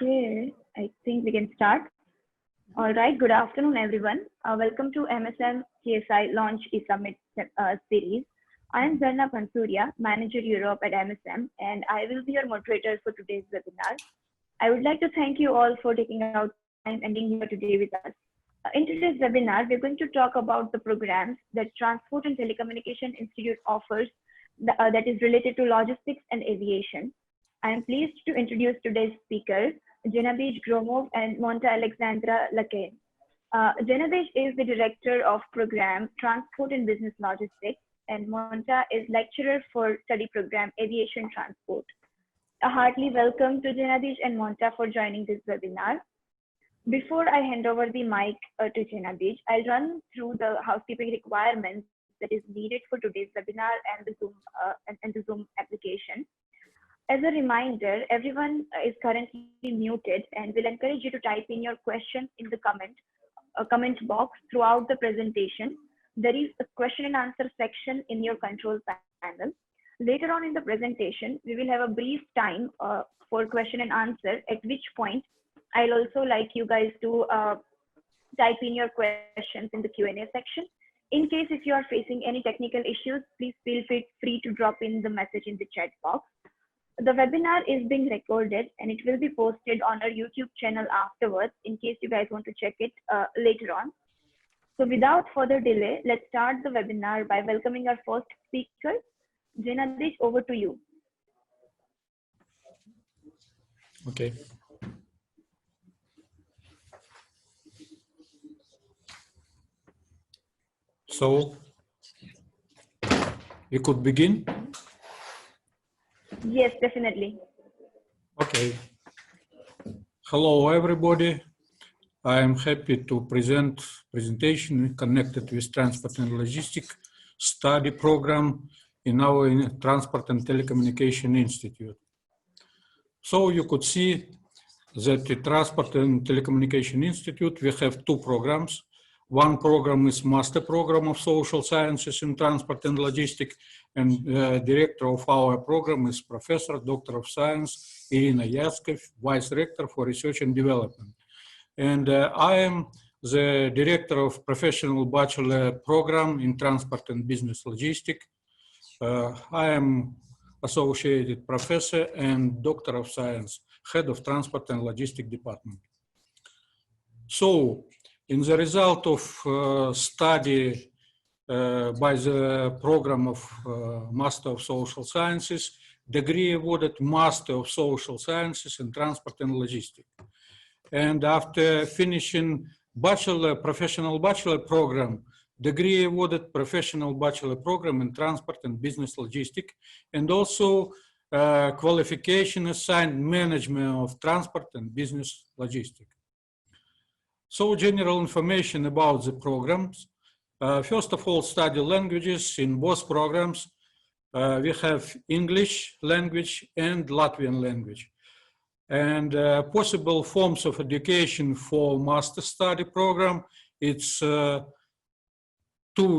Okay, I think we can start. All right, good afternoon, everyone. Welcome to MSM CSI Launch e-Summit series. I am Zarna Pansuria, Manager Europe at MSM, and I will be your moderator for today's webinar. I would like to thank you all for taking out time and being here today with us. In today's webinar, we're going to talk about the programs that Transport and Telecommunication Institute offers that is related to logistics and aviation. I am pleased to introduce today's speakers, Genevieve Gromov and Monta Alexandra Lacane. Genevieve is the Director of Program Transport and Business Logistics, and Monta is Lecturer for Study Program Aviation Transport. A hearty welcome to Genevieve and Monta for joining this webinar. Before I hand over the mic to Genevieve, I'll run through the housekeeping requirements that is needed for today's webinar and the Zoom application. As a reminder, everyone is currently muted, and we'll encourage you to type in your questions in the comment box throughout the presentation. There is a question and answer section in your control panel. Later on in the presentation, we will have a brief time for question and answer, at which point I'll also like you guys to type in your questions in the Q&A section. In case if you are facing any technical issues, please feel free to drop in the message in the chat box. The webinar is being recorded and it will be posted on our YouTube channel afterwards in case you guys want to check it later on. So without further delay, let's start the webinar by welcoming our first speaker. Genevieve, over to you. Okay. So we could begin? Yes, definitely. Okay. Hello, everybody. I am happy to present presentation connected with Transport and Logistics study program in our Transport and Telecommunication Institute. So you could see that the Transport and Telecommunication Institute, we have two programs. One program is Master Program of Social Sciences in Transport and Logistics, and director of our program is Professor, Doctor of Science, Irina Yatskev, Vice Rector for Research and Development. And I am the Director of Professional Bachelor Program in Transport and Business Logistics. I am Associated Professor and Doctor of Science, Head of Transport and Logistics Department. So, in the result of study by the program of Master of Social Sciences, degree awarded Master of Social Sciences in Transport and Logistics. And after finishing professional bachelor program, degree awarded Professional Bachelor Program in Transport and Business Logistics, and also qualification assigned Management of Transport and Business Logistics. So general information about the programs. First of all, study languages in both programs. We have English language and Latvian language. And possible forms of education for master study program, it's 2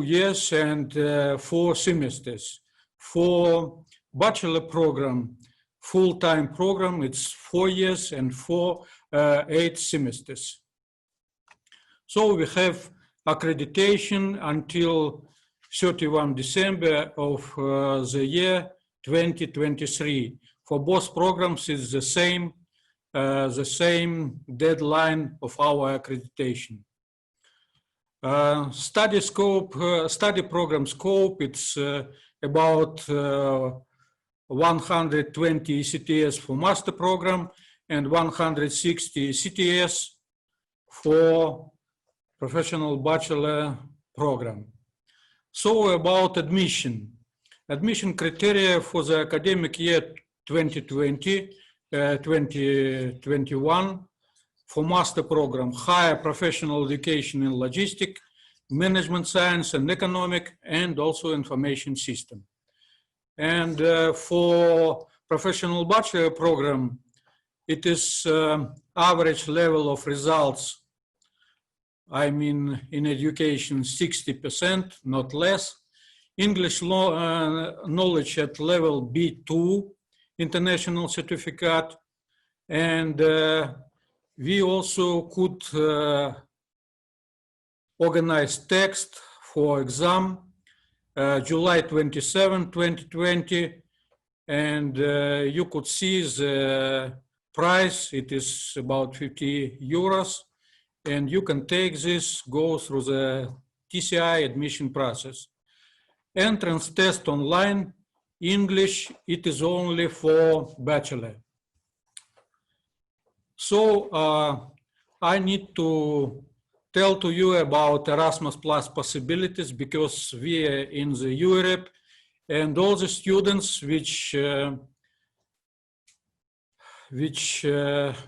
years and 4 semesters. For bachelor program, full-time program, it's 4 years and 8 semesters. So we have accreditation until 31 December of the year 2023. For both programs, it's the same deadline of our accreditation. Study scope, study program scope, it's about 120 CTS for master program and 160 CTS for professional bachelor program. So about admission. Admission criteria for the academic year 2020-2021 for master program, higher professional education in logistics, management science and economic, and also information system. And for professional bachelor program, it is average level of results, I mean in education 60%, not less. English knowledge at level B2, international certificate, And we also could organize text for exam July 27, 2020. And you could see the price. It is about 50 euros. And you can take this, go through the TCI admission process. Entrance test online, English, it is only for bachelor. So I need to tell to you about Erasmus Plus possibilities, because we are in the Europe, and all the students which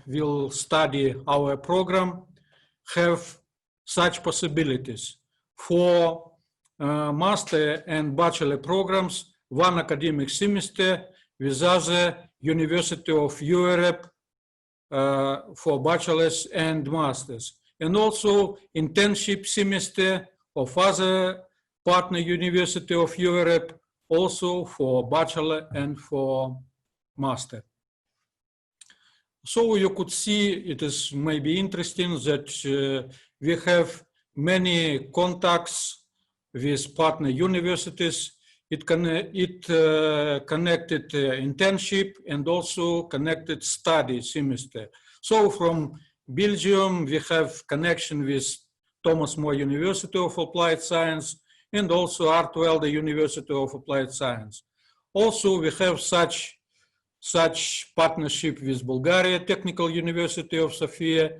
will study our program have such possibilities. For master and bachelor programs, one academic semester with other University of Europe for bachelors and masters, and also internship semester of other partner University of Europe, also for bachelor and for master. So you could see, it is maybe interesting that we have many contacts with partner universities. It connected internship and also connected study semester. So from Belgium, we have connection with Thomas More University of Applied Science and also Artwelde University of Applied Science. Also, we have such partnership with Bulgaria Technical University of Sofia.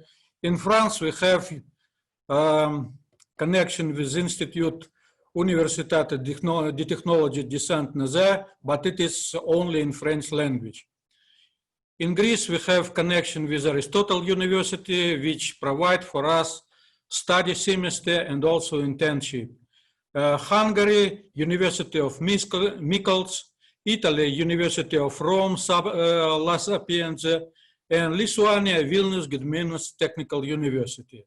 In France, we have connection with Institute Universitat de Technologie de Saint-Nazaire, but it is only in French language. In Greece, we have connection with Aristotle University, which provide for us study semester and also internship. Hungary, University of Mykols, Italy, University of Rome, La Sapienza, and Lithuania, Vilnius Gediminas Technical University.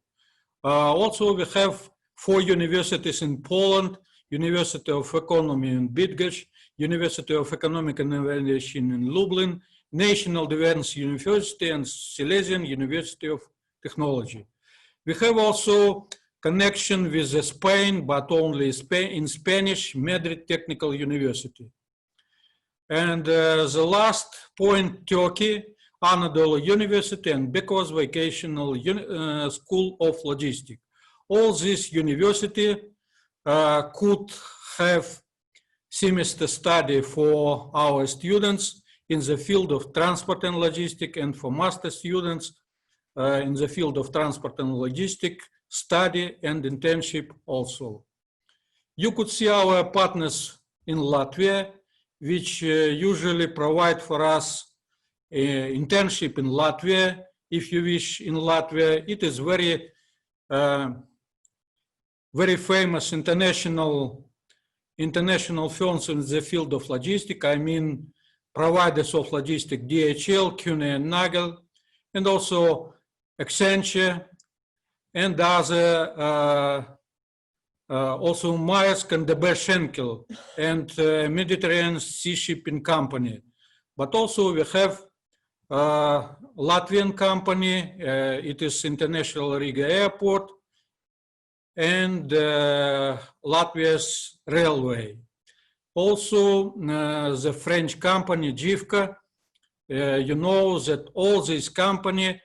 Also, we have 4 universities in Poland: University of Economy in Bydgoszcz, University of Economic Innovation in Lublin, National Defense University, and Silesian University of Technology. We have also connection with Spain, but only in Spanish, Madrid Technical University. And the last point, Turkey, Anadolu University and Bekos Vocational School of Logistics. All this university could have semester study for our students in the field of transport and logistics, and for master students in the field of transport and logistics, study and internship also. You could see our partners in Latvia, which usually provide for us internship in Latvia. If you wish, in Latvia, it is very famous international firms in the field of logistics. I mean, providers of logistics, DHL, Kuehne and Nagel, and also Accenture, and other, also Maersk and DB Schenkel, and Mediterranean Sea Shipping Company. But also we have Latvian company, it is International Riga Airport, and Latvia's Railway. Also the French company Jivka. You know that all these companies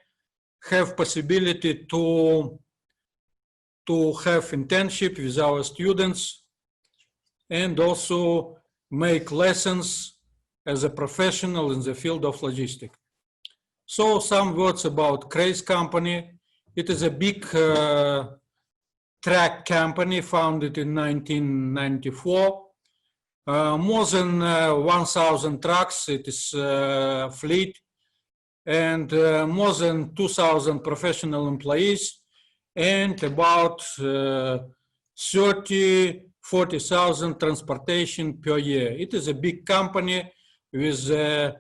have possibility to have internship with our students and also make lessons as a professional in the field of logistics. So some words about Craze company. It is a big track company founded in 1994. More than 1,000 trucks, it is fleet, and more than 2,000 professional employees, and about 40,000 transportation per year. It is a big company with a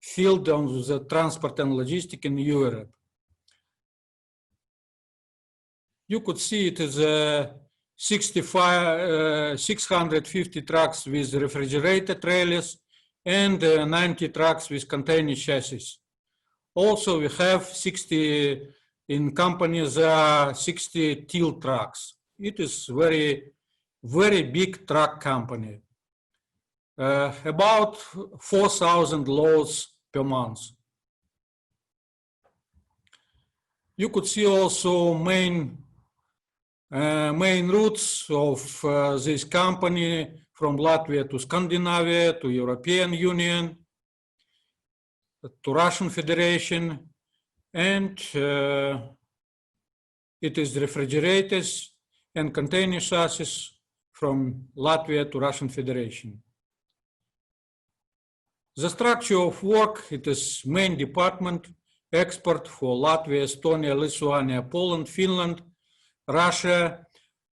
field on the transport and logistics in Europe. You could see it is 650 trucks with refrigerated trailers and 90 trucks with container chassis. Also, we have 60 in companies, 60 till trucks. It is very big truck company. About 4,000 loads per month. You could see also main routes of this company from Latvia to Scandinavia, to European Union, to Russian Federation, and it is refrigerators and container chassis from Latvia to Russian Federation. The structure of work, it is main department, export for Latvia, Estonia, Lithuania, Poland, Finland, Russia.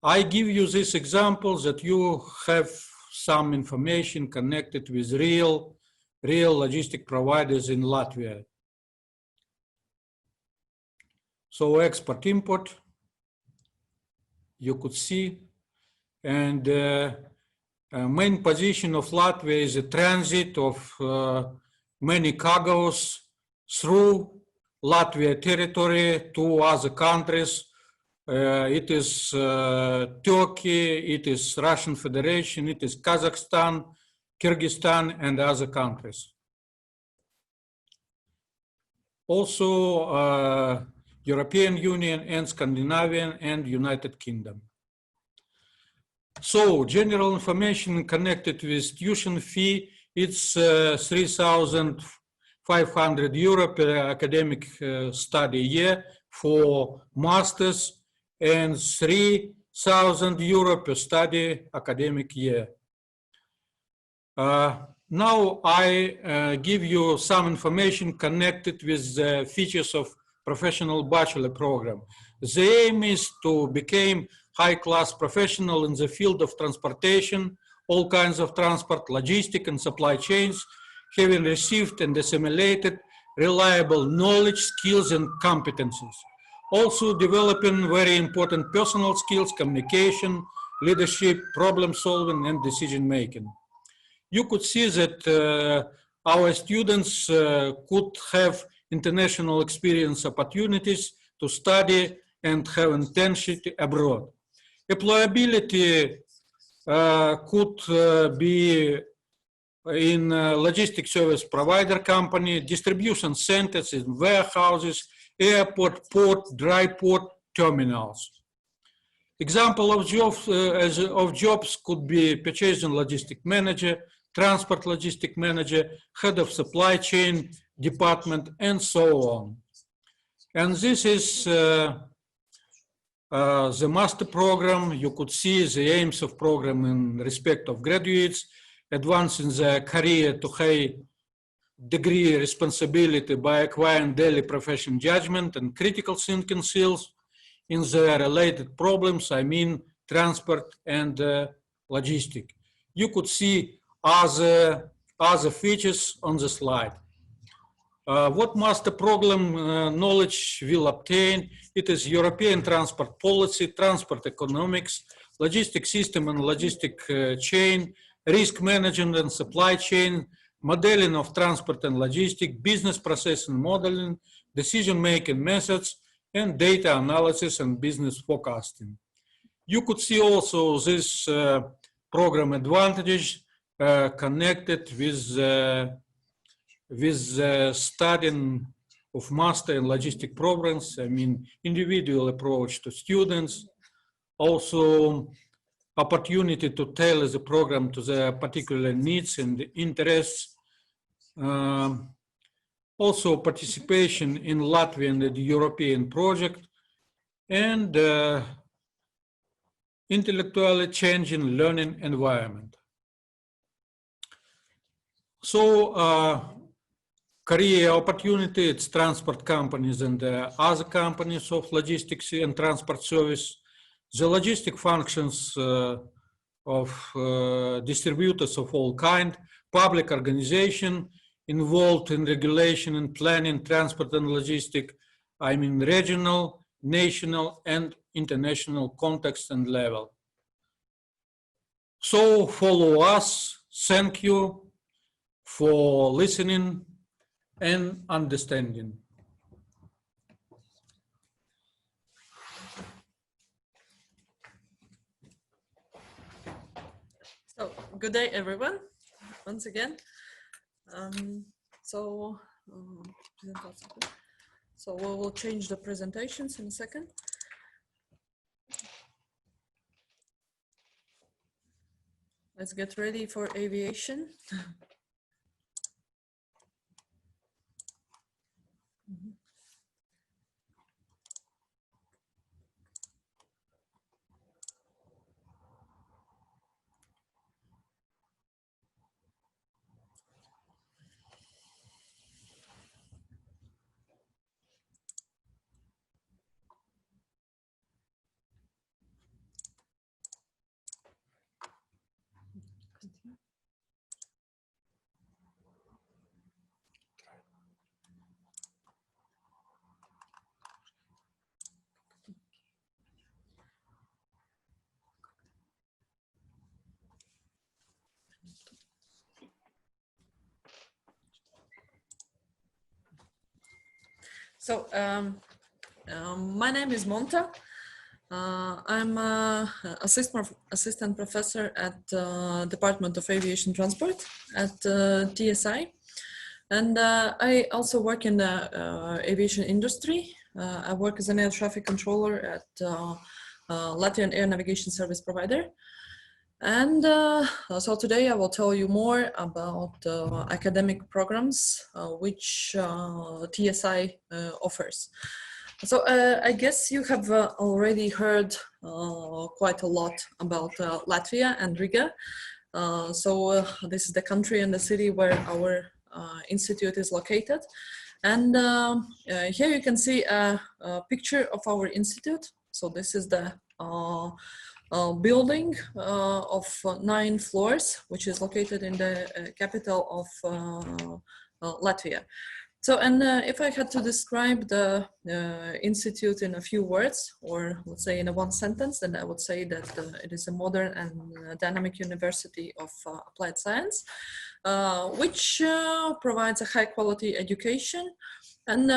I give you this example that you have some information connected with real logistic providers in Latvia. So export import, you could see, and main position of Latvia is a transit of many cargoes through Latvia territory to other countries. It is Turkey, it is Russian Federation, it is Kazakhstan, Kyrgyzstan, and other countries. Also, European Union and Scandinavian and United Kingdom. So, general information connected with tuition fee, it's 3,500 euro per academic study year for masters and 3,000 euro per study academic year. Now I give you some information connected with the features of professional bachelor program. The aim is to become high-class professional in the field of transportation, all kinds of transport, logistic and supply chains, having received and assimilated reliable knowledge, skills and competencies. Also developing very important personal skills, communication, leadership, problem solving and decision making. You could see that our students could have international experience opportunities to study and have internship abroad. Employability could be in logistic service provider company, distribution centers, in warehouses, airport, port, dry port, terminals. Example of jobs could be purchasing logistic manager, transport logistic manager, head of supply chain department, and so on. And this is the master program. You could see the aims of program in respect of graduates, advancing their career to high degree responsibility by acquiring daily professional judgment and critical thinking skills in the related problems, I mean transport and logistic. You could see other features on the slide. What master program knowledge will obtain? It is European transport policy, transport economics, logistic system and logistic chain, risk management and supply chain, modeling of transport and logistic, business process and modeling, decision-making methods, and data analysis and business forecasting. You could see also this program advantages connected with studying of master and logistic programs, I mean individual approach to students, also opportunity to tailor the program to their particular needs and interests, also participation in Latvian and the European project, and intellectually changing learning environment. So career opportunity, it's transport companies and other companies of logistics and transport service. The logistic functions of distributors of all kind, public organization involved in regulation and planning, transport and logistic, I mean regional, national and international context and level. So follow us. Thank you for listening and understanding. So, good day, everyone, once again. So we will change the presentations in a second. Let's get ready for aviation. So, my name is Monta. I'm assistant professor at Department of Aviation Transport at TSI. And I also work in the aviation industry. I work as an air traffic controller at Latvian Air Navigation Service Provider. And so today I will tell you more about academic programs which TSI offers. So I guess you have already heard quite a lot about Latvia and Riga. This is the country and the city where our institute is located. And here you can see a picture of our institute. So this is the building of 9 floors, which is located in the capital of Latvia. So, and if I had to describe the institute in a few words, or let's say in a one sentence, then I would say that it is a modern and dynamic university of applied science, which provides a high quality education. And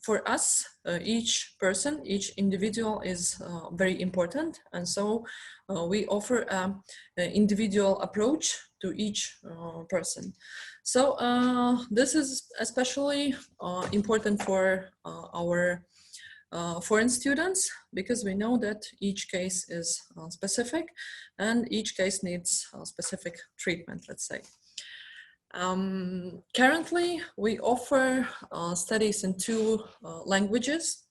for us, each person, each individual is very important. And so we offer an individual approach to each person. So this is especially important for our foreign students, because we know that each case is specific and each case needs specific treatment, let's say. Currently, we offer studies in 2 languages.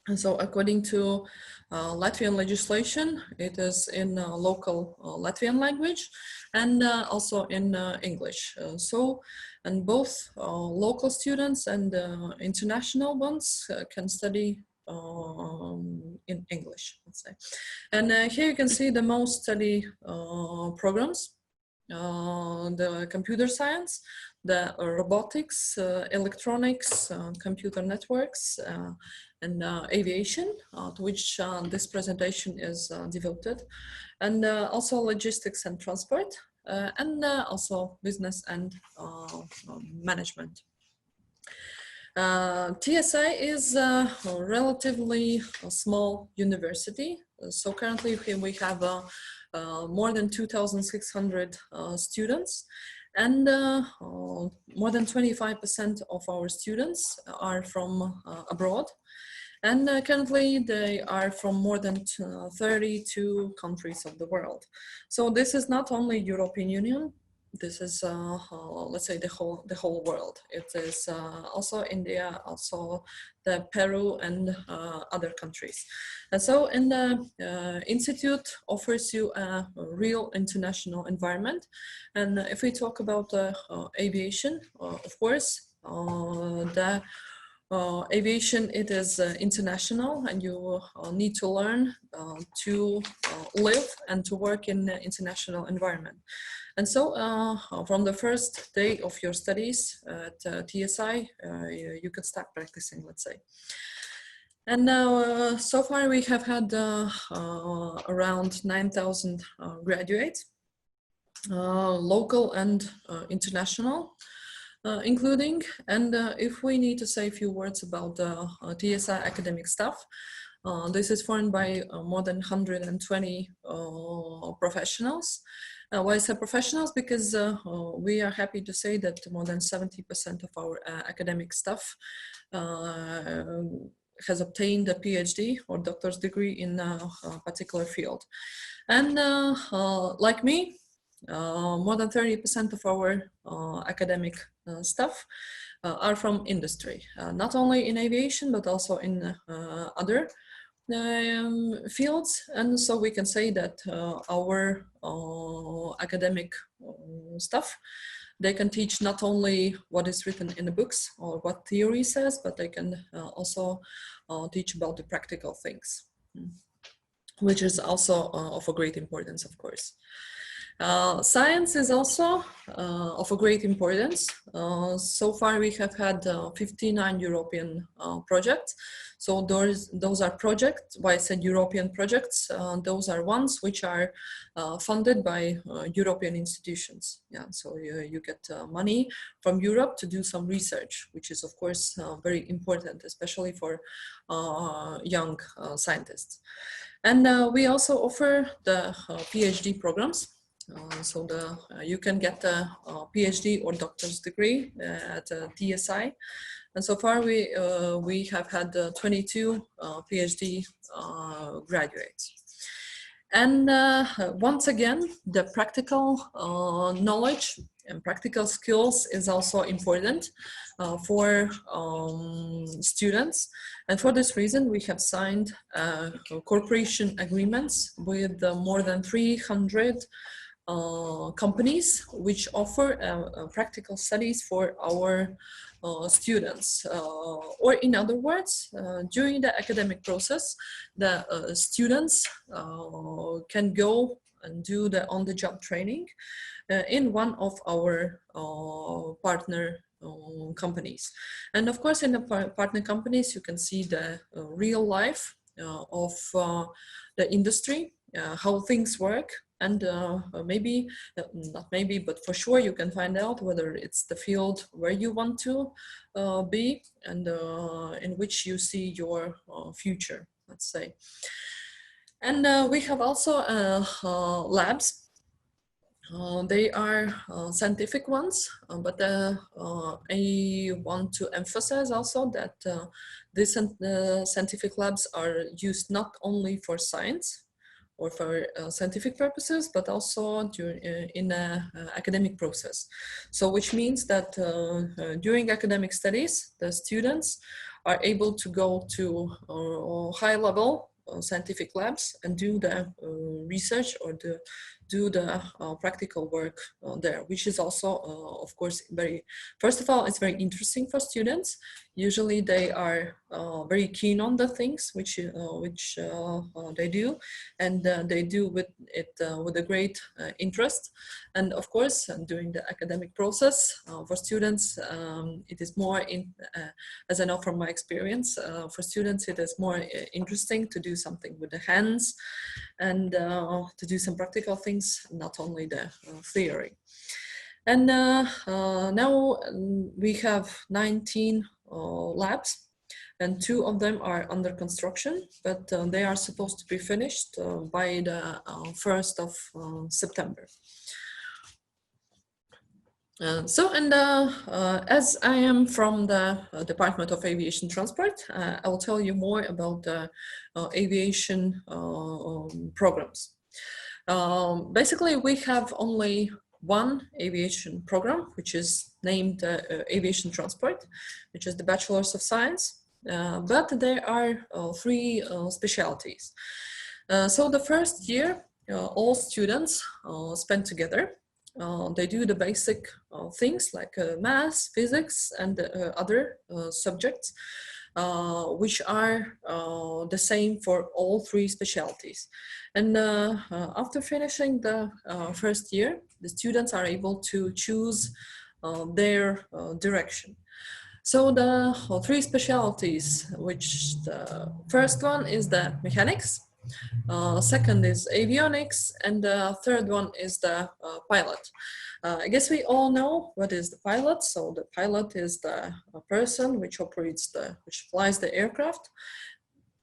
And so according to Latvian legislation, it is in local Latvian language and also in English. And both local students and international ones can study in English, let's say. And here you can see the most study programs. The computer science, the robotics, electronics, computer networks, and aviation, to which this presentation is devoted, and also logistics and transport, and also business and management. TSI is a relatively small university. So currently we have more than 2,600 students, and more than 25% of our students are from abroad. And currently they are from more than 32 countries of the world. So this is not only European Union, this is let's say the whole world. It is also India, also the Peru and other countries. And so in the institute offers you a real international environment. And if we talk about aviation, of course, the aviation, it is international, and you need to learn to live and to work in an international environment. And so from the first day of your studies at TSI, you can start practicing, let's say. And now, so far we have had around 9,000 graduates, local and international. Including, and if we need to say a few words about the TSI academic staff, This is formed by more than 120 professionals. Why I say professionals? Because we are happy to say that more than 70% of our academic staff has obtained a PhD or doctor's degree in a particular field. And like me, more than 30% of our academic staff are from industry, not only in aviation, but also in other fields. And so we can say that our academic staff, they can teach not only what is written in the books or what theory says, but they can also teach about the practical things, which is also of a great importance, of course. Science is also of a great importance. So far we have had 59 European projects. So those are projects, why I said European projects, those are ones which are funded by European institutions. Yeah, so you get money from Europe to do some research, which is of course very important, especially for young scientists. And we also offer the PhD programs. So you can get a PhD or doctor's degree at TSI. And so far we have had 22 PhD graduates. And once again, the practical knowledge and practical skills is also important for students. And for this reason, we have signed cooperation agreements with more than 300 companies which offer practical studies for our students. Or in other words, during the academic process, the students can go and do the on-the-job training in one of our partner companies. And of course, in the partner companies, you can see the real life of the industry, how things work. And maybe, not maybe, but for sure you can find out whether it's the field where you want to be and in which you see your future, let's say. And we have also labs. They are scientific ones, but I want to emphasize also that these scientific labs are used not only for science, or for scientific purposes, but also in an academic process. So which means that during academic studies, the students are able to go to high-level scientific labs and do the research or do the practical work there, which is also, of course, first of all, it's very interesting for students. Usually they are very keen on the things which they do, and they do with it with a great interest. And of course, during the academic process, for students, it is more, as I know from my experience, for students it is more interesting to do something with the hands and to do some practical things, not only the theory. And now we have 19 labs, and 2 of them are under construction, but they are supposed to be finished by the 1st of September. As I am from the Department of Aviation Transport, I will tell you more about the aviation programs. Basically, we have only one aviation program, which is named Aviation Transport, which is the Bachelor's of Science, but there are 3 specialties. So the first year, all students spend together. They do the basic things like math, physics, and other subjects, which are the same for all 3 specialties. And after finishing the first year, the students are able to choose their direction. So the 3 specialties, which the first one is the mechanics, second is avionics, and the third one is the pilot. I guess we all know what is the pilot. So the pilot is the person which flies the aircraft.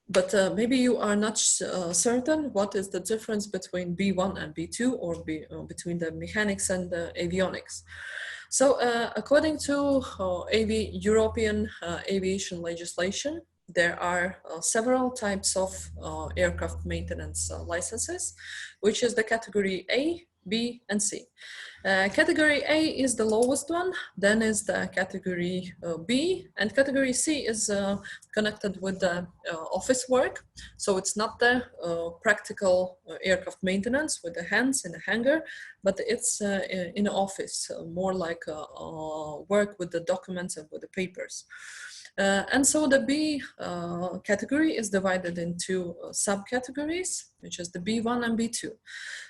but maybe you are not certain what is the difference between B1 and B2, or between the mechanics and the avionics. So according to European aviation legislation, there are several types of aircraft maintenance licenses, which is the category A, B, and C. Category A is the lowest one, then is the category B, and category C is connected with the office work. So it's not the practical aircraft maintenance with the hands in a hangar, but it's in an office, more like work with the documents and with the papers. And so the B category is divided into subcategories, which is the B1 and B2.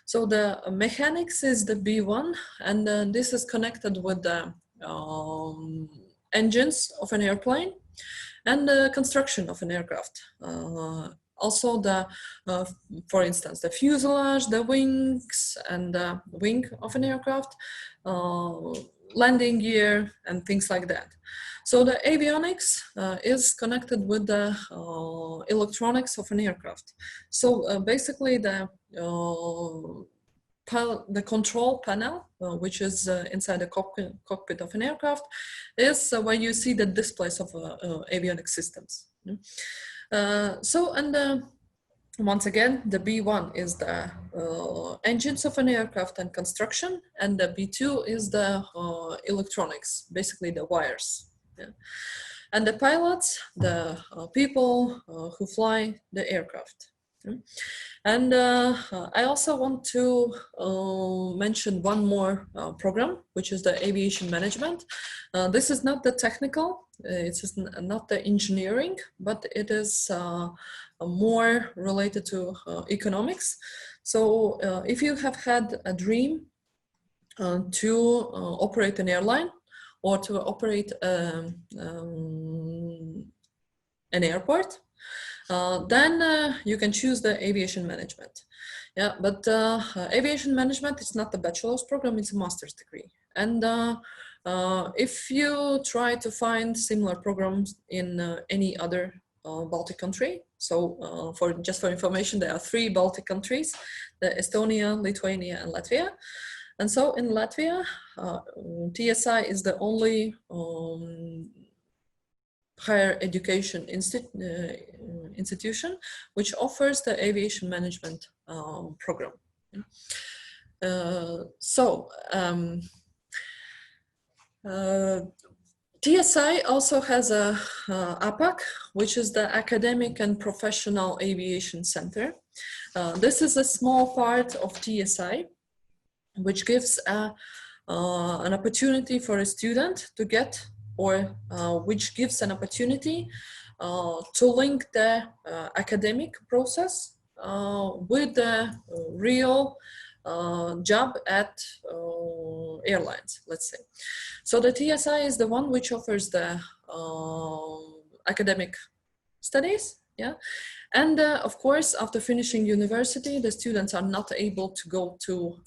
So the mechanics is the B1, and this is connected with the engines of an airplane and the construction of an aircraft. Also the, for instance, the fuselage, the wings, and the wing of an aircraft, landing gear, and things like that. So the avionics is connected with the electronics of an aircraft. So basically the control panel, which is inside the cockpit of an aircraft, is where you see the displays of avionics systems. Once again, the B1 is the engines of an aircraft and construction, and the B2 is the electronics, basically the wires. Yeah. And the pilots, the people who fly the aircraft. Yeah. And I also want to mention one more program, which is the aviation management. This is not the technical, it's not the engineering, but it is more related to economics. So if you have had a dream to operate an airline, or to operate an airport, then you can choose the aviation management. Yeah, but aviation management is not a bachelor's program, it's a master's degree. And if you try to find similar programs in any other Baltic country, so just for information, there are 3 Baltic countries, Estonia, Lithuania, and Latvia. And so in Latvia, TSI is the only higher education institution which offers the aviation management program. TSI also has a APAC, which is the Academic and Professional Aviation Center. This is a small part of TSI, which gives an opportunity for a student to get, or which gives an opportunity to link the academic process with the real job at airlines, let's say. So the TSI is the one which offers the academic studies, yeah. And of course, after finishing university, the students are not able to go to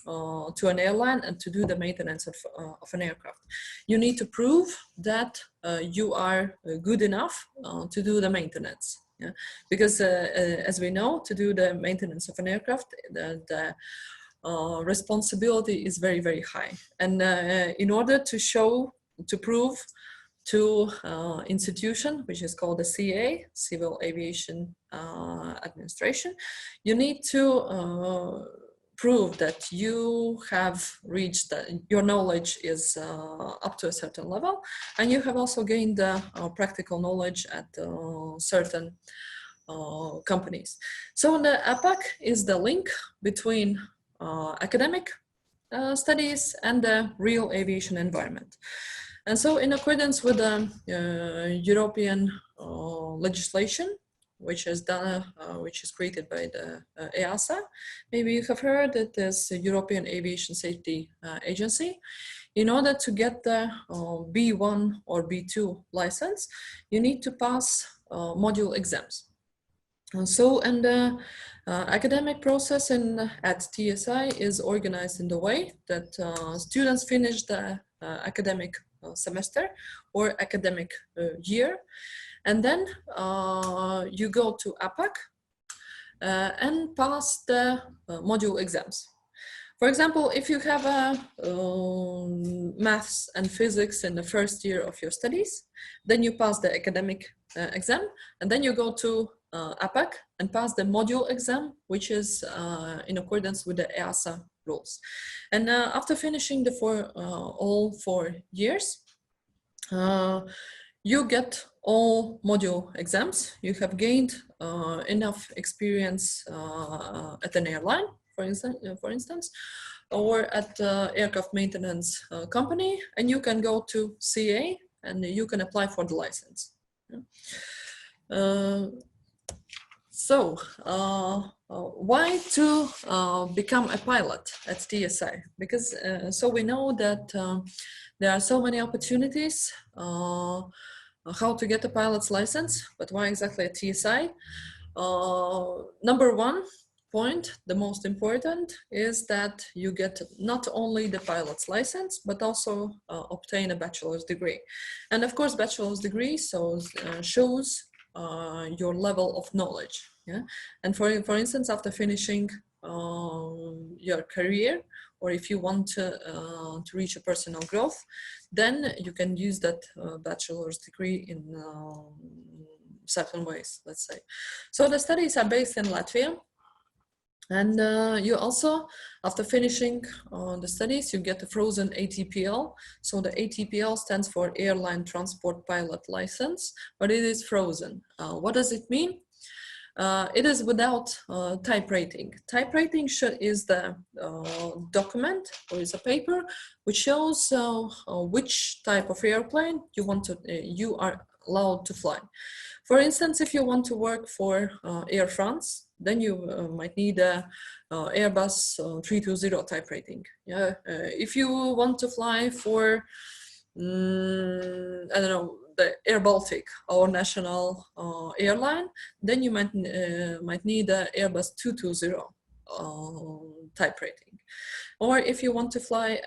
an airline and to do the maintenance of an aircraft. You need to prove that you are good enough to do the maintenance. Yeah? Because as we know, to do the maintenance of an aircraft, the responsibility is very, very high. And in order to prove to institution, which is called the CA, Civil Aviation Administration, you need to prove that you have reached, your knowledge is up to a certain level, and you have also gained practical knowledge at certain companies. So the APAC is the link between academic studies and the real aviation environment. And so in accordance with the European legislation, which is created by the EASA, maybe you have heard it is the European Aviation Safety Agency. In order to get the B1 or B2 license, you need to pass module exams. And so, the academic process at TSI is organized in the way that students finish the academic semester or academic year, And then you go to APAC and pass the module exams. For example, if you have maths and physics in the first year of your studies, then you pass the academic exam, and then you go to APAC and pass the module exam, which is in accordance with the EASA rules. And after finishing the all 4 years, you get all module exams. You have gained enough experience at an airline, for instance, or at aircraft maintenance company, and you can go to CA and you can apply for the license. Why to become a pilot at TSI? Because so we know that there are so many opportunities how to get a pilot's license, but why exactly at TSI? Number one point, the most important, is that you get not only the pilot's license, but also obtain a bachelor's degree. And of course, bachelor's degree shows your level of knowledge. Yeah? And for instance, after finishing your career, or if you want to reach a personal growth, then you can use that bachelor's degree in certain ways, let's say. So the studies are based in Latvia. And you also, after finishing the studies, you get a frozen ATPL. So the ATPL stands for Airline Transport Pilot License, but it is frozen. What does it mean? It is without type rating. Type rating is the document, or is a paper, which shows which type of airplane you are allowed to fly. For instance, if you want to work for Air France, then you might need a Airbus 320 type rating. Yeah. If you want to fly for, I don't know, the Air Baltic, our national airline, then you might need a Airbus 220 type rating. Or if you want to fly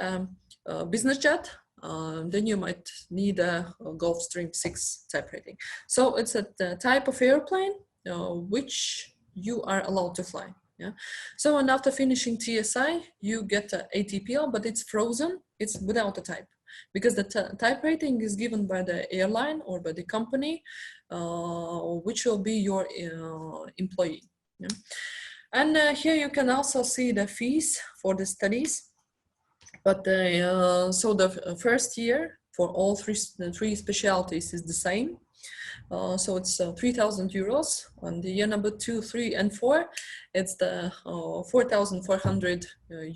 a business jet, then you might need a Gulfstream 6 type rating. So it's a type of airplane which you are allowed to fly. Yeah. So, and after finishing TSI, you get an ATPL, but it's frozen. It's without a type, because the type rating is given by the airline or by the company, which will be your employee. Yeah. And here you can also see the fees for the studies. But so the first year for all three specialties is the same. So it's 3,000 euros. And the year number 2, 3, and 4, it's the 4,400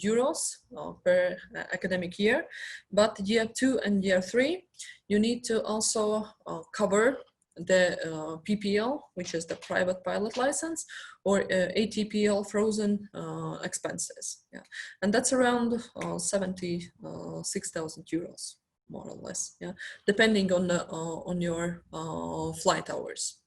euros per academic year. But year 2 and year 3, you need to also cover the PPL, which is the private pilot license, or ATPL frozen expenses. Yeah. And that's around 76,000 euros. More or less, yeah, depending on the on your flight hours.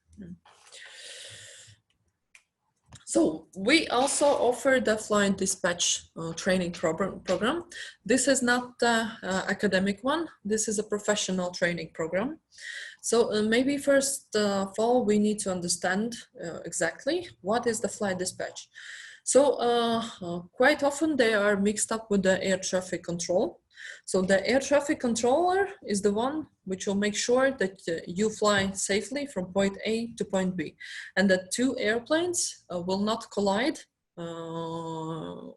So we also offer the flight dispatch training program. This is not the academic one. This is a professional training program. So maybe first of all, we need to understand exactly what is the flight dispatch. So quite often they are mixed up with the air traffic control. So the air traffic controller is the one which will make sure that you fly safely from point A to point B, and that two airplanes will not collide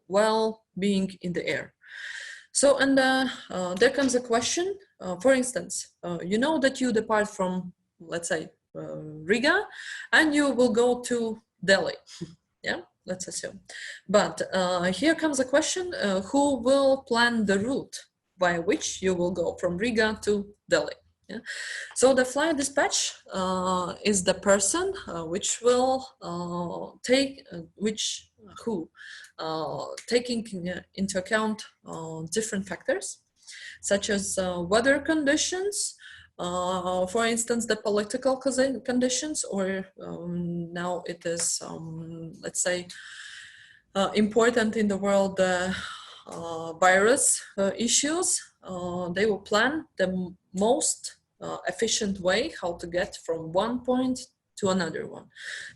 while being in the air. So, and there comes a question, for instance, you know that you depart from, let's say, Riga, and you will go to Delhi, yeah? Let's assume. But here comes a question, who will plan the route by which you will go from Riga to Delhi? Yeah? So the flight dispatch is the person which will taking into account different factors, such as weather conditions, for instance, the political conditions, or now it is, let's say, important in the world, virus issues. They will plan the most efficient way how to get from one point to another one.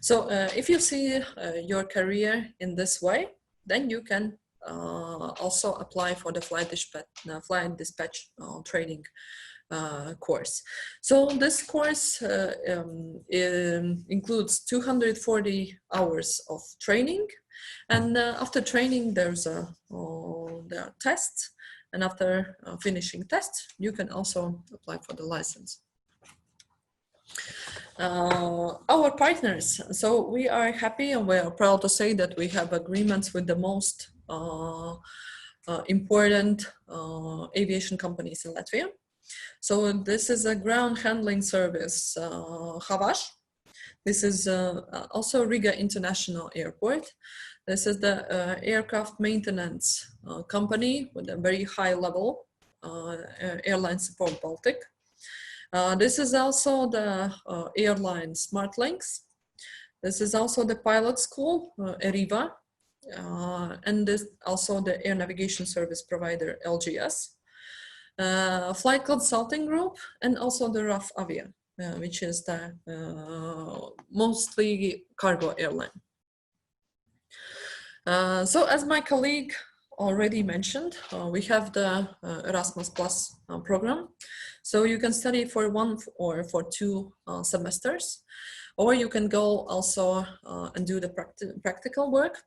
So if you see your career in this way, then you can also apply for the flight dispatch training course. So this course includes 240 hours of training, and after training there are tests, and after finishing tests you can also apply for the license. Our partners, so we are happy and we are proud to say that we have agreements with the most important aviation companies in Latvia. So this is a ground handling service, Havash. This is also Riga International Airport. This is the aircraft maintenance company with a very high level airline support Baltic. This is also the airline SmartLinks. This is also the pilot school, Eriva, and this also the air navigation service provider, LGS. Flight consulting group, and also the RAF Avia, which is the mostly cargo airline. So as my colleague already mentioned, we have the Erasmus Plus program. So you can study for 1 or for 2 semesters, or you can go also and do the practical work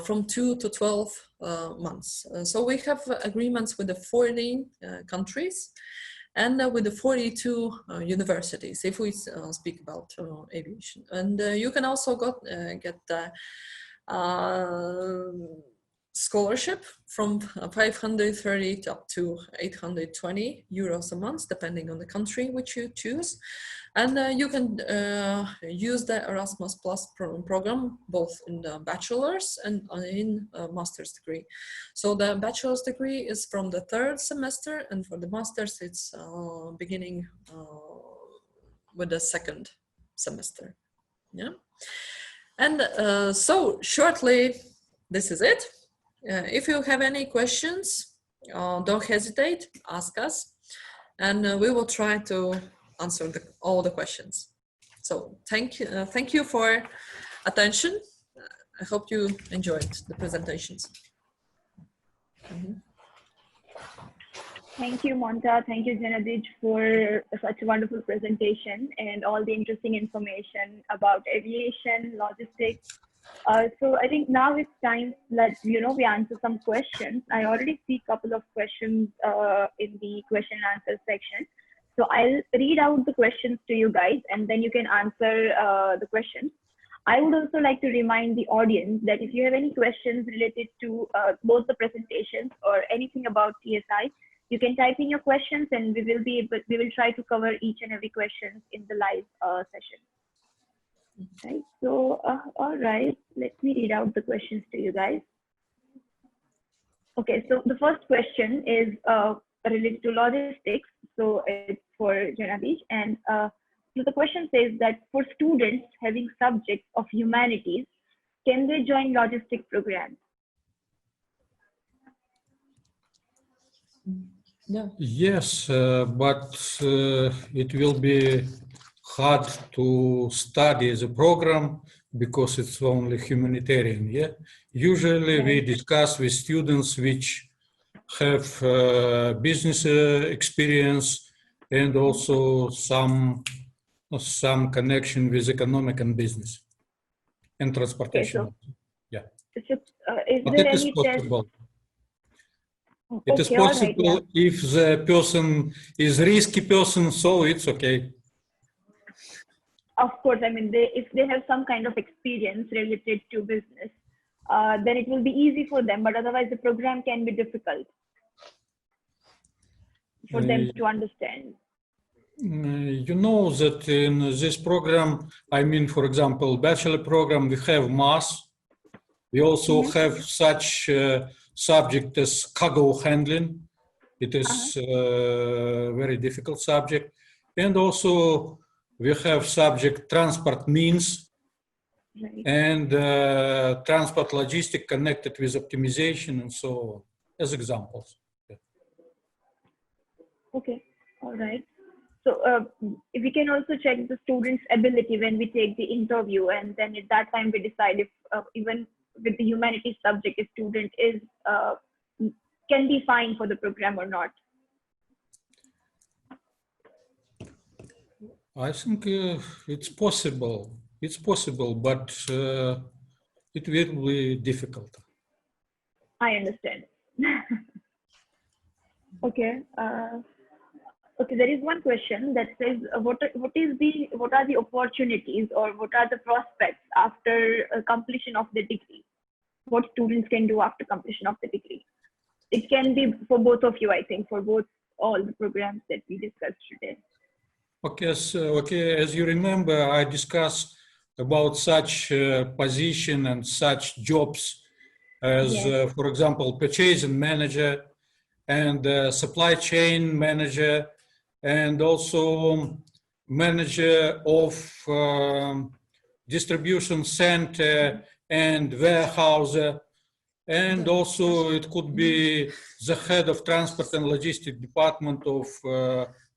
from 2 to 12 months. So we have agreements with the 14 countries and with the 42 universities, if we speak about aviation. And you can also get the scholarship from 530 up to 820 euros a month, depending on the country which you choose. And you can use the Erasmus Plus program both in the bachelor's and in a master's degree. So the bachelor's degree is from the 3rd semester, and for the master's it's beginning with the 2nd semester. Yeah. And so shortly, this is it. If you have any questions, don't hesitate, ask us, and we will try to answer all the questions. So thank you for attention. I hope you enjoyed the presentations. Mm-hmm. Thank you, Monta. Thank you, Janadij, for such a wonderful presentation and all the interesting information about aviation, logistics. So I think now it's time that, we answer some questions. I already see a couple of questions in the question and answer section. So I'll read out the questions to you guys, and then you can answer the questions. I would also like to remind the audience that if you have any questions related to both the presentations or anything about TSI, you can type in your questions, and we will try to cover each and every question in the live session. Okay, so all right, let me read out the questions to you guys. Okay, so the first question is related to logistics. So it's for Janadij, and so the question says that for students having subjects of humanities, can they join logistic programs? Yeah. Yes, but it will be hard to study the program because it's only humanitarian. Yeah, usually we discuss with students which have business experience and also some connection with economic and business and transportation. Okay, so, yeah, so, is but there it is any possible. test? It is possible, right, yeah, if the person is risky person, so it's okay. Of course, I mean, if they have some kind of experience related to business, then it will be easy for them, but otherwise the program can be difficult for them to understand. You know that in this program, I mean, for example, bachelor program, we have math. We also have such subject as cargo handling. It is a very difficult subject. And also we have subject transport means, right, and transport logistic connected with optimization and so on, as examples. Yeah. Okay, all right. So we can also check the student's ability when we take the interview, and then at that time we decide if even with the humanities subject, if student is can be fine for the program or not. I think it's possible. It's possible, but it will be difficult. I understand. Okay. Okay, there is one question that says, what are the opportunities or what are the prospects after completion of the degree? What students can do after completion of the degree? It can be for both of you, I think, for all the programs that we discussed today. Okay, so, as you remember, I discussed about such position and such jobs as, Yes. for example, purchasing manager and supply chain manager, and also manager of distribution center and warehouse. And also it could be the head of transport and logistic department of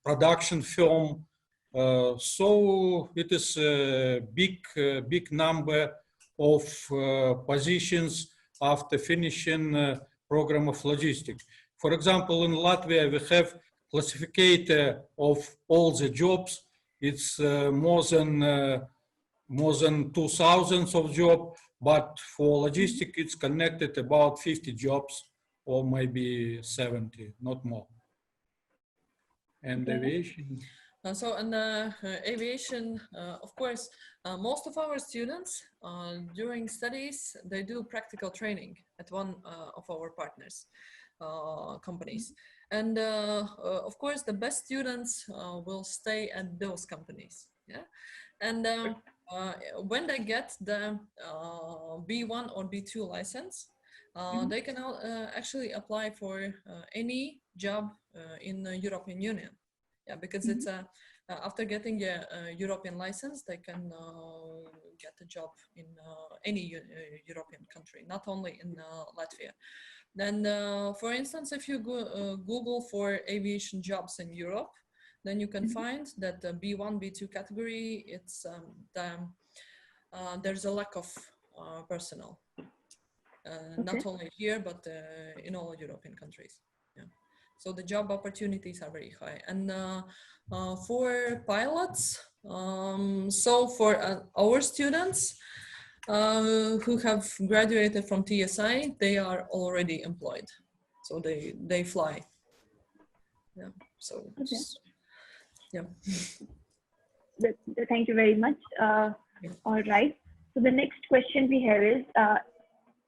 production firm. So it is a big number of positions after finishing program of logistics. For example, in Latvia, we have classificator of all the jobs. It's more than 2,000 of jobs, but for logistics, it's connected about 50 jobs or maybe 70, not more. And Okay. aviation. So in aviation, of course, most of our students during studies, they do practical training at one of our partners companies. And of course, the best students will stay at those companies. Yeah. And when they get the B1 or B2 license, they can actually apply for any job in the European Union. Yeah, because it's after getting a European license, they can get a job in any European country, not only in Latvia. Then, for instance, if you Google for aviation jobs in Europe, then you can find that the B1, B2 category, it's there's a lack of personnel, not only here, but in all European countries. Yeah. So the job opportunities are very high. And for pilots, so for our students who have graduated from TSI, they are already employed. So they fly. Yeah. So, Okay. yeah. Thank you very much. All right. So the next question we have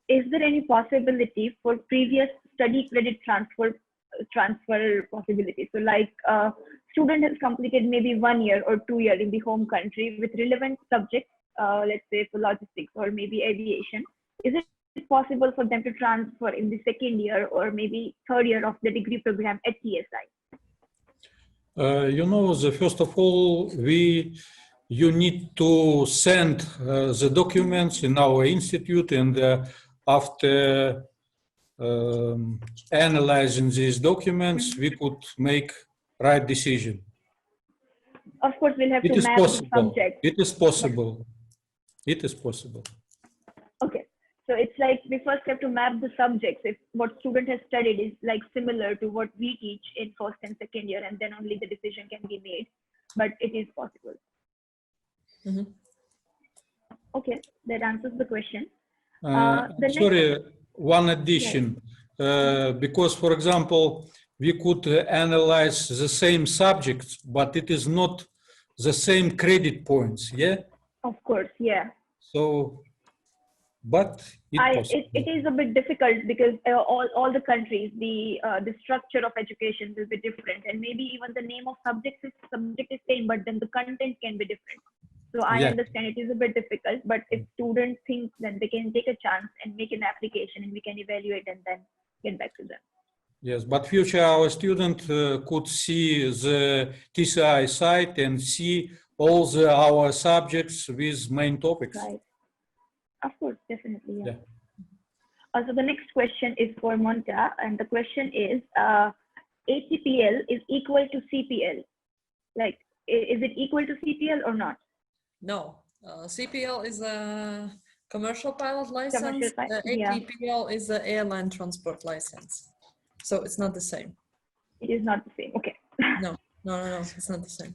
is there any possibility for previous study credit transfer possibility? So like student has completed maybe 1 year or 2 years in the home country with relevant subjects, let's say for logistics or maybe aviation. Is it possible for them to transfer in the second year or maybe third year of the degree program at TSI? You know, first of all, you need to send the documents in our institute, and after analyzing these documents, we could make right decision. Of course, we'll have It to is map the possible. subject. It is possible. It is possible. Okay. So it's like we first have to map the subjects. If what student has studied is like similar to what we teach in first and second year, and then only the decision can be made. But it is possible. Mm-hmm. Okay, that answers the question. Sorry, one addition. Because, for example, we could analyze the same subjects, but it is not the same credit points, yeah? Of course, yeah. So, but it is a bit difficult because all the countries, the structure of education will be different, and maybe even the name of subject is same, but then the content can be different. So I understand it is a bit difficult, but if students think, then they can take a chance and make an application, and we can evaluate and then get back to them. Yes, but future our student could see the TCI site and see all our subjects with main topics. Right. Of course, definitely. Yeah. So the next question is for Monta, and the question is, ACPL is equal to CPL. Like, is it equal to CPL or not? No, CPL is a commercial pilot license. Yeah. ATPL is the airline transport license. So it's not the same. It is not the same. Okay. No, it's not the same.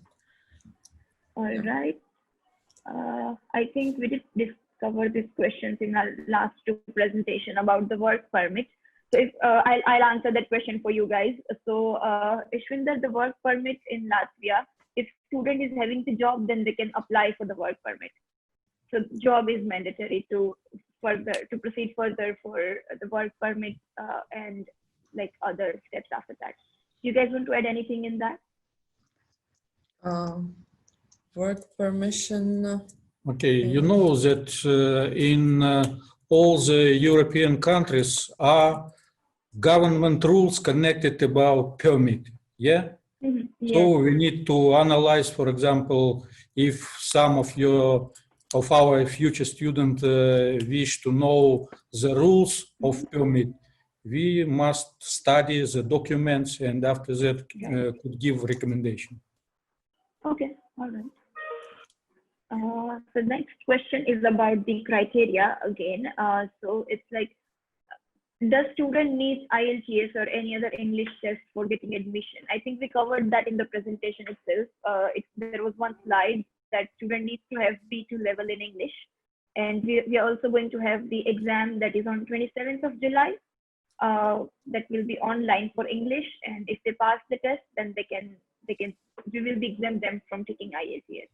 All right. I think we did discover these questions in our last two presentation about the work permit. So if I'll answer that question for you guys. So Ishwinder, the work permit in Latvia, if student is having the job, then they can apply for the work permit. So job is mandatory to proceed further for the work permit and like other steps after that. You guys want to add anything in that? Work permission. Okay, you know that in all the European countries are government rules connected about permit, yeah? Mm-hmm. Yes. So we need to analyze, for example, if some of our future students wish to know the rules of permit, we must study the documents and after that could give recommendation. Okay, all right. So next question is about the criteria again. So it's like, does student need IELTS or any other English test for getting admission? I think we covered that in the presentation itself. There was one slide that student needs to have B2 level in English. And we are also going to have the exam that is on 27th of July. That will be online for English. And if they pass the test, then we will be exempt them from taking IELTS.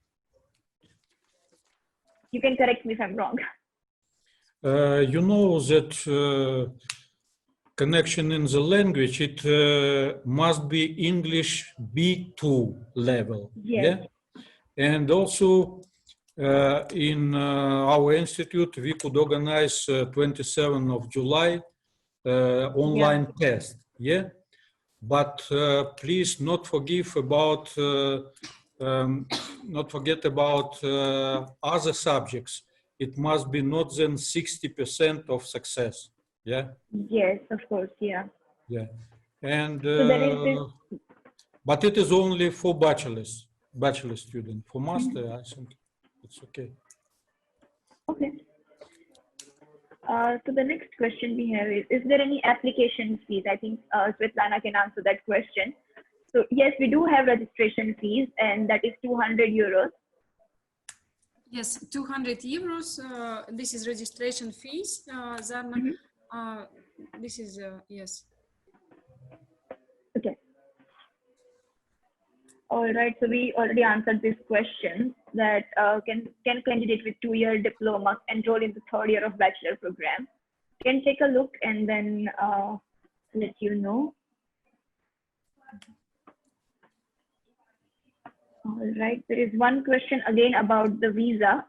You can correct me if I'm wrong. You know that connection in the language, it must be English B2 level. Yes. Yeah. And also in our institute, we could organize 27th of July online test. Yeah. But please not forget about other subjects. It must be not than 60% of success. Yeah. Yes, of course. Yeah. Yeah. And So there is this. but it is only for bachelor student. For master, I think it's okay. Okay. So the next question we have is there any application fees? I think Svetlana can answer that question. So yes, we do have registration fees, and that is 200 euros. Yes, 200 euros. This is registration fees. Zarna, this is, yes. Okay. All right, so we already answered this question that can candidate with 2-year diploma enroll in the 3rd year of bachelor program? Can take a look and then let you know. All right, there is one question again about the visa.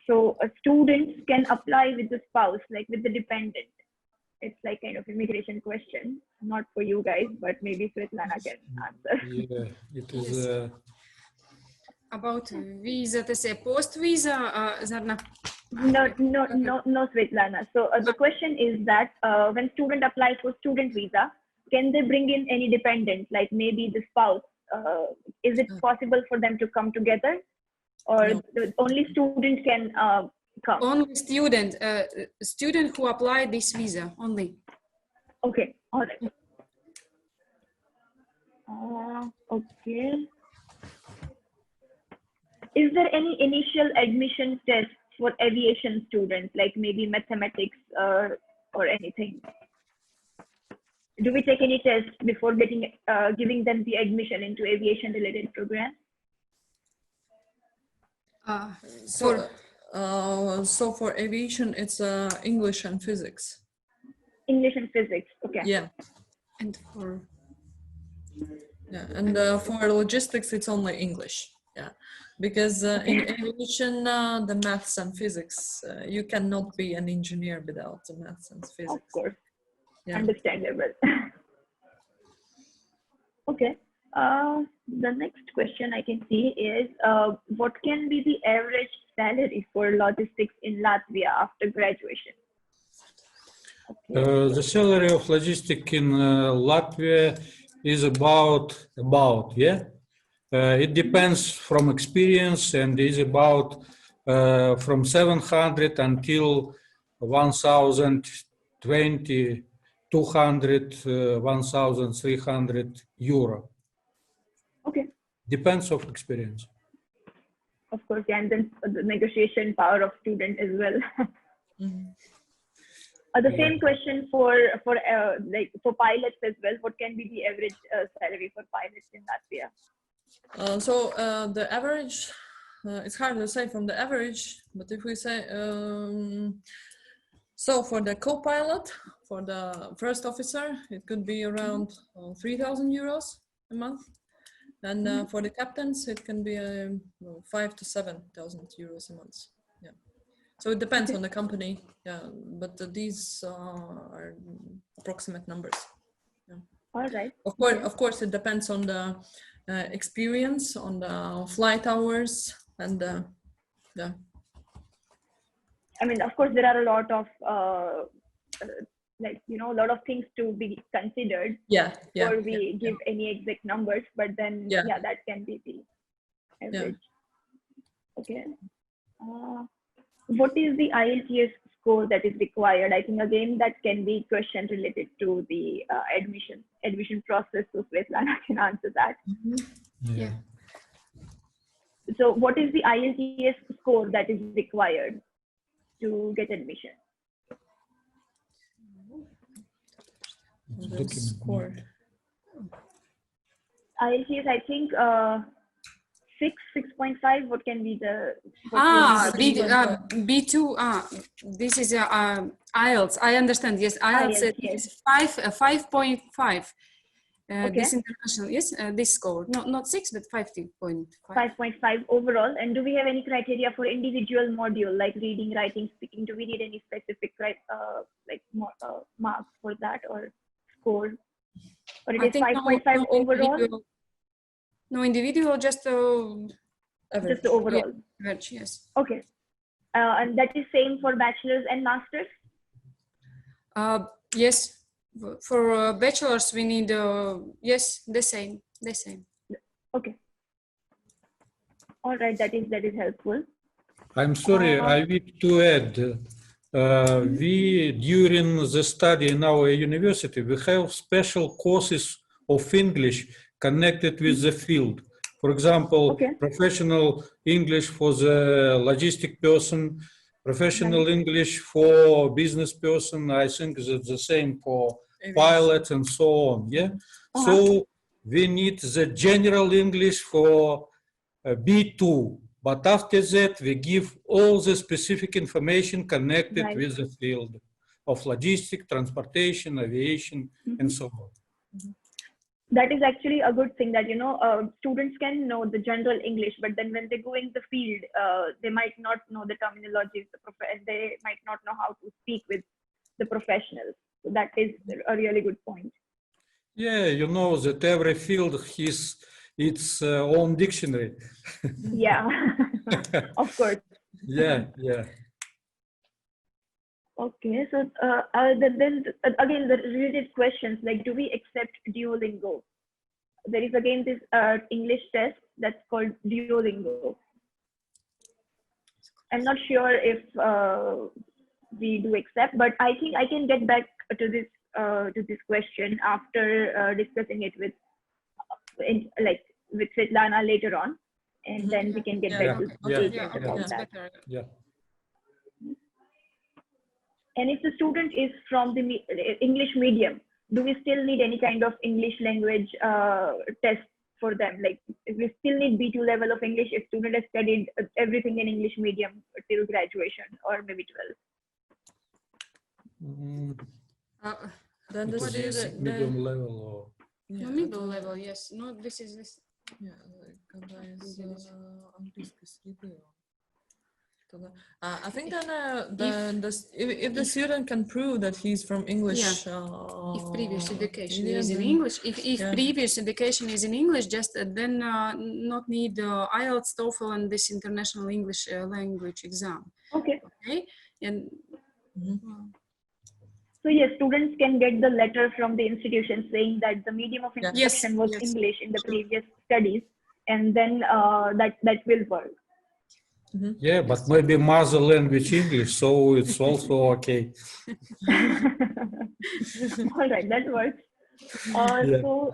So students can apply with the spouse, like with the dependent. It's like kind of immigration question, not for you guys, but maybe Svetlana can answer. Yeah, it is. Yes. About visa, to say post visa, Zarna. No, Svetlana. So the question is that when student applies for student visa, can they bring in any dependent, like maybe the spouse? Is it possible for them to come together, or only student can come? Only student who apply this visa only. Okay, all right. Okay. Is there any initial admission test for aviation students, like maybe mathematics or anything? Do we take any tests before giving them the admission into aviation related program? So for aviation, it's English and physics. English and physics, okay. Yeah. And for for logistics, it's only English. Yeah, because in aviation, the maths and physics, you cannot be an engineer without the maths and physics. Of course, yeah. Understandable. Okay. The next question I can see is, what can be the average salary for logistics in Latvia after graduation? Okay. The salary of logistics in Latvia is about It depends from experience and is about from 700 until 1,020, 200, 1,300 euro. Okay. Depends of experience. Of course, yeah, and then the negotiation power of student as well. The same question for pilots as well. What can be the average salary for pilots in Latvia? The average, it's hard to say from the average, but if we say, so for the co-pilot, for the first officer, it could be around 3,000 euros a month. And for the captains, it can be 5,000 to 7,000 euros a month. Yeah. So it depends on the company. Yeah, but these are approximate numbers. Yeah. All right. Of course, it depends on the experience, on the flight hours, and yeah. I mean, of course, there are a lot of a lot of things to be considered before we give any exact numbers, but then that can be the average. Okay. What is the IELTS score that is required? I think again that can be question related to the admission process, so Svetlana can answer that. Yeah. So what is the IELTS score that is required to get admission? Score. IELTS, I think 6.5. What can be the B2? This is IELTS. I understand. Yes, IELTS is 5.5. This international, yes, this score, not 6, but 5.5. 5.5 overall. And do we have any criteria for individual module like reading, writing, speaking? Do we need any specific marks for that or score? Or it is 5.5 overall? No individual, just the overall. Average, yes. Okay. And that is same for bachelor's and master's? Yes. For bachelors, we need, yes, the same. Okay. All right, that is helpful. I'm sorry, I need to add. We, during the study in our university, we have special courses of English connected with the field. For example, professional English for the logistic person, professional English for business person. I think it's the same for pilots and so on. Yeah. So we need the general English for B2. But after that, we give all the specific information connected with the field of logistics, transportation, aviation, and so on. That is actually a good thing that, students can know the general English, but then when they go in the field, they might not know the terminology, they might not know how to speak with the professionals. So that is a really good point. Yeah, that every field has its own dictionary. Yeah, of course. Yeah. Okay, so then again, the related questions, like, do we accept Duolingo? There is again this English test that's called Duolingo. I'm not sure if we do accept, but I think I can get back to this question after discussing it with Svetlana later on, and then we can get back to that. Yeah. And if the student is from the English medium, do we still need any kind of English language test for them? Like, if we still need B2 level of English if student has studied everything in English medium till graduation or maybe 12? Then this is medium level or middle level, yes. No, this is this. Yeah, I think then if the student can prove that he's from English, if previous education is in English, if previous education is in English, just then not need IELTS, TOEFL, and this international English language exam. Okay. And so yes, students can get the letter from the institution saying that the medium of instruction was English in the previous studies, and then that will work. Yeah, but maybe mother language English, so it's also okay. All right, that works. Yeah. So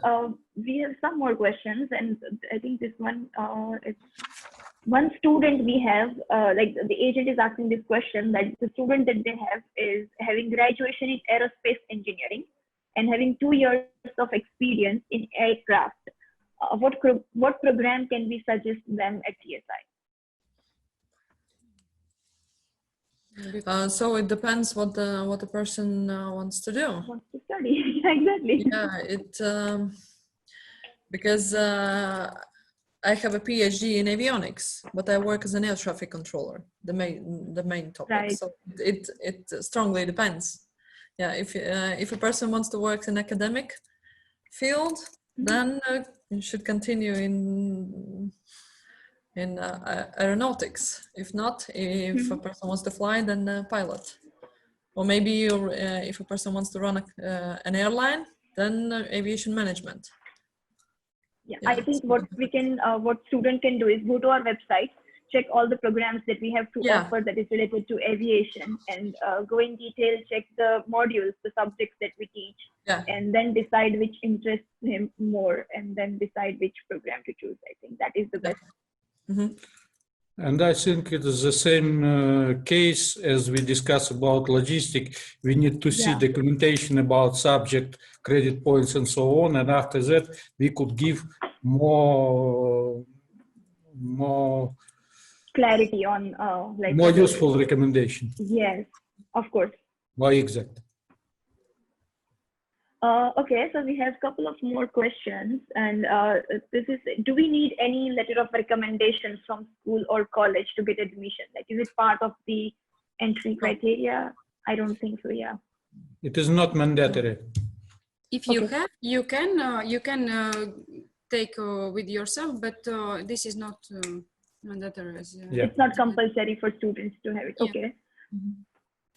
we have some more questions, and I think this one is one student we have, like the agent is asking this question, that the student that they have is having graduation in aerospace engineering and having 2 years of experience in aircraft. What program can we suggest them at TSI? So it depends what the person wants to do. Wants to study. Exactly. Yeah, because I have a PhD in avionics, but I work as an air traffic controller, the main topic. Right. So it strongly depends. Yeah, if a person wants to work in academic field, then you should continue in aeronautics. If not, if a person wants to fly, then pilot. Or maybe if a person wants to run an airline, then aviation management. Yeah, I think what student can do is go to our website, check all the programs that we have to offer that is related to aviation, and go in detail, check the modules, the subjects that we teach, and then decide which interests him more, and then decide which program to choose. I think that is the best. And I think it is the same case as we discussed about logistic. We need to see documentation about subject, credit points, and so on. And after that, we could give more clarity on like more useful recommendation. Yes, of course. Why exactly? Okay, so we have a couple of more questions, and this is: do we need any letter of recommendation from school or college to get admission? Like, is it part of the entry criteria? I don't think so. Yeah. It is not mandatory. If you have, you can take with yourself, but this is not mandatory. It's not compulsory for students to have it. Okay.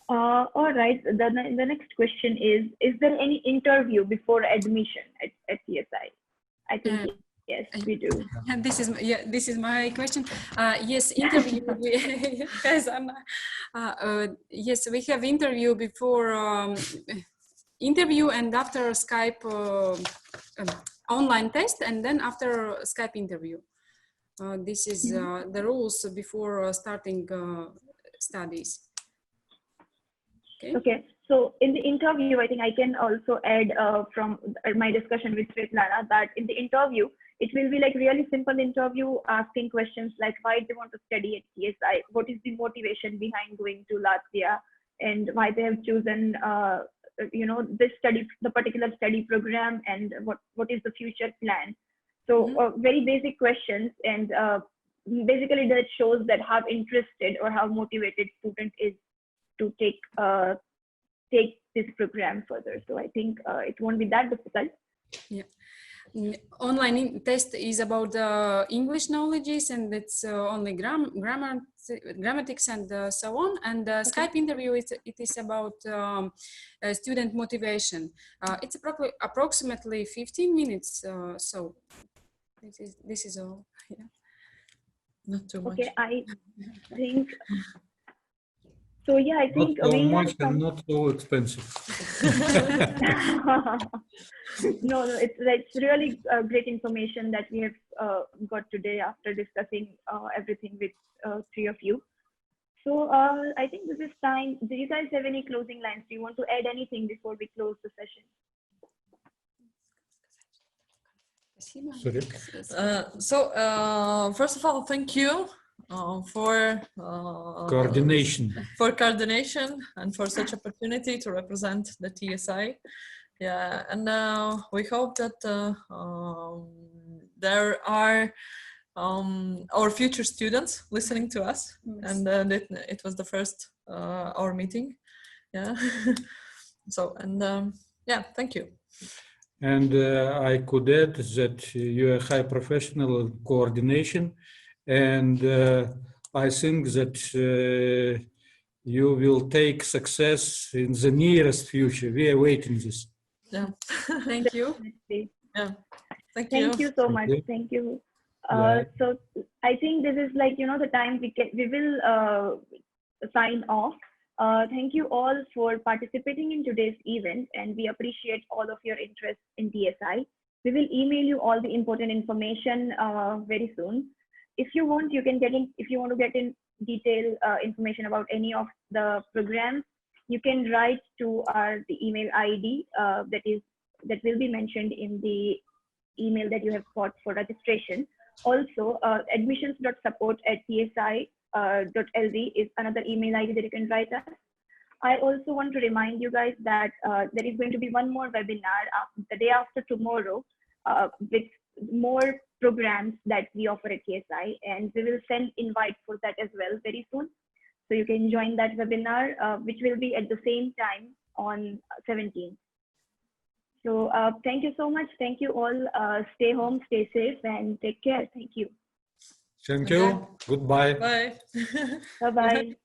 All right. The next question is there any interview before admission at TSI? I think yes, we do. And this is my question. Yes, interview. Yes, yes, we have interview before interview and after Skype online test, and then after Skype interview. This is the rules before starting studies. Okay, so in the interview, I think I can also add from my discussion with Svetlana that in the interview, it will be like really simple interview, asking questions like why they want to study at TSI, what is the motivation behind going to Latvia, and why they have chosen the particular study program, and what is the future plan. So very basic questions, and basically that shows that how interested or how motivated student is to take this program further. So I think it won't be that difficult. Yeah. Online test is about English knowledges, and it's only grammatics and so on. And Skype interview it is about student motivation. It's approximately 15 minutes. So this is all. Yeah. Not too much. Okay, I think. So yeah, I think not so we much have some... and not so expensive. No, it's really great information that we have got today after discussing everything with three of you. So I think this is time. Do you guys have any closing lines? Do you want to add anything before we close the session? Sorry. First of all, thank you for coordination and for such opportunity to represent the TSI. Yeah, and we hope that there are our future students listening to us, and it was the first our meeting. Yeah. So yeah, thank you. And I could add that you are high professional in coordination, and I think that you will take success in the nearest future. We are waiting this. Yeah. Thank you. Yeah. Thank you. Thank you so much. Thank you. So I think this is like, the time we will sign off. Thank you all for participating in today's event, and we appreciate all of your interest in TSI. We will email you all the important information very soon. If you want, you can if you want to get in detail information about any of the programs, you can write to the email ID that will be mentioned in the email that you have got for registration. Also, admissions.support@tsi.lv is another email ID that you can write us. I also want to remind you guys that there is going to be one more webinar the day after tomorrow with more programs that we offer at TSI, and we will send invite for that as well very soon. So you can join that webinar, which will be at the same time on 17th. So thank you so much. Thank you all. Stay home, stay safe, and take care. Thank you. Thank you. Goodbye. Bye. Bye-bye.